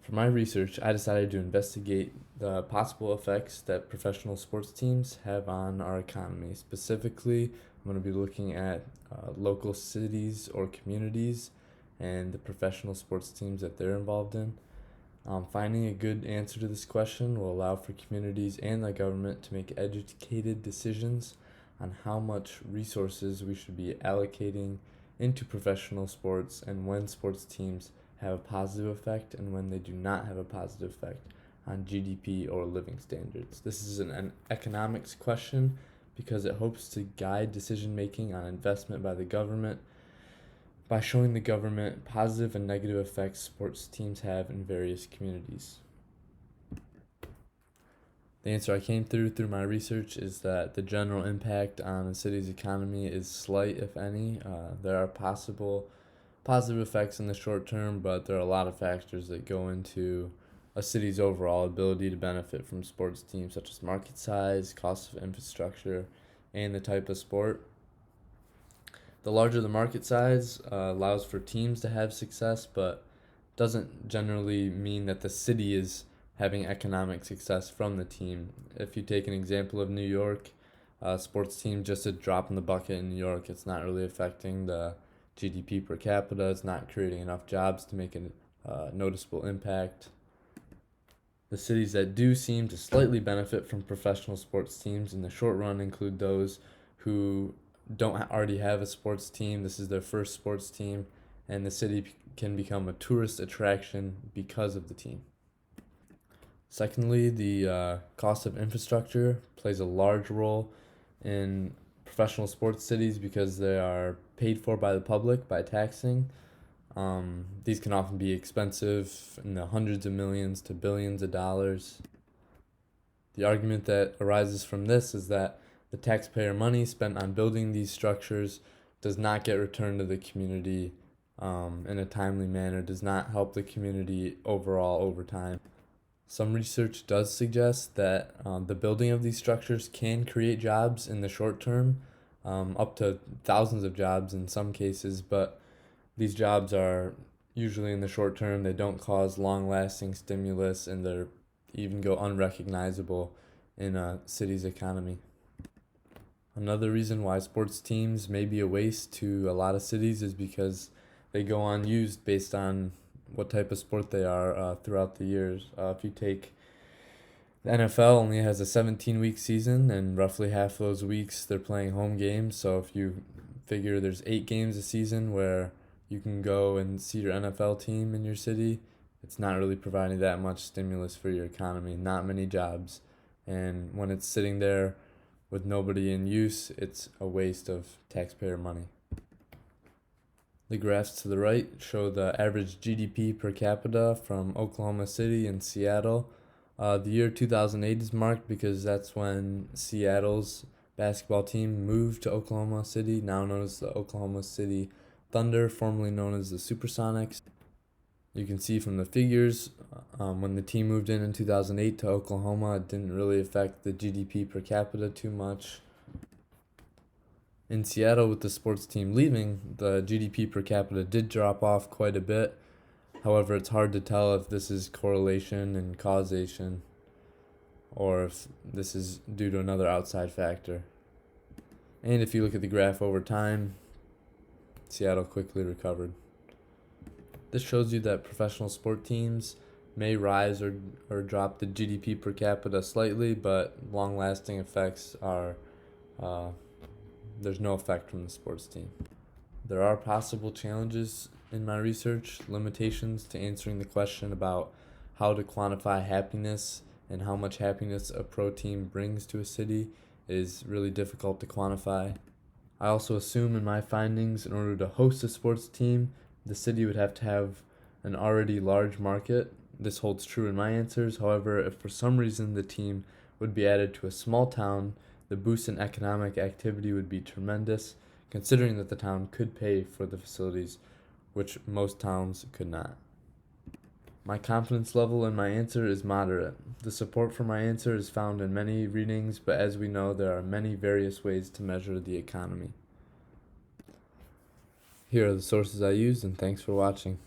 For my research, I decided to investigate the possible effects that professional sports teams have on our economy. Specifically, I'm going to be looking at local cities or communities and the professional sports teams that they're involved in. Finding a good answer to this question will allow for communities and the government to make educated decisions on how much resources we should be allocating into professional sports and when sports teams have a positive effect and when they do not have a positive effect on GDP or living standards. This is an economics question because it hopes to guide decision making on investment by the government by showing the government positive and negative effects sports teams have in various communities. The answer I came through my research is that the general impact on a city's economy is slight, if any. There are possible positive effects in the short term, but there are a lot of factors that go into a city's overall ability to benefit from sports teams, such as market size, cost of infrastructure, and the type of sport. The larger the market size allows for teams to have success, but doesn't generally mean that the city is having economic success from the team. If you take an example of New York, sports team, just a drop in the bucket in New York, it's not really affecting the GDP per capita. It's not creating enough jobs to make a noticeable impact. The cities that do seem to slightly benefit from professional sports teams in the short run include those who don't already have a sports team. This is their first sports team, and the city can become a tourist attraction because of the team. Secondly, the cost of infrastructure plays a large role in professional sports cities because they are paid for by the public by taxing. These can often be expensive in the hundreds of millions to billions of dollars. The argument that arises from this is that the taxpayer money spent on building these structures does not get returned to the community in a timely manner, does not help the community overall over time. Some research does suggest that the building of these structures can create jobs in the short term, up to thousands of jobs in some cases, but these jobs are usually in the short term. They don't cause long-lasting stimulus, and they even go unrecognizable in a city's economy. Another reason why sports teams may be a waste to a lot of cities is because they go unused based on what type of sport they are throughout the years. If you take the NFL only has a 17-week season, and roughly half of those weeks they're playing home games. So if you figure there's 8 games a season where you can go and see your NFL team in your city, it's not really providing that much stimulus for your economy, not many jobs. And when it's sitting there with nobody in use, it's a waste of taxpayer money. The graphs to the right show the average GDP per capita from Oklahoma City and Seattle. The year 2008 is marked because that's when Seattle's basketball team moved to Oklahoma City, now known as the Oklahoma City Thunder, formerly known as the Supersonics. You can see from the figures, when the team moved in 2008 to Oklahoma, it didn't really affect the GDP per capita too much. In Seattle, with the sports team leaving, the GDP per capita did drop off quite a bit. However, it's hard to tell if this is correlation and causation or if this is due to another outside factor. And if you look at the graph over time, Seattle quickly recovered. This shows you that professional sport teams may rise or drop the GDP per capita slightly, but long-lasting effects are there's no effect from the sports team. There are possible challenges in my research, limitations to answering the question about how to quantify happiness and how much happiness a pro team brings to a city is really difficult to quantify. I also assume in my findings, in order to host a sports team, the city would have to have an already large market. This holds true in my answers. However, if for some reason the team would be added to a small town, the boost in economic activity would be tremendous, considering that the town could pay for the facilities, which most towns could not. My confidence level in my answer is moderate. The support for my answer is found in many readings, but as we know, there are many various ways to measure the economy. Here are the sources I used, and thanks for watching.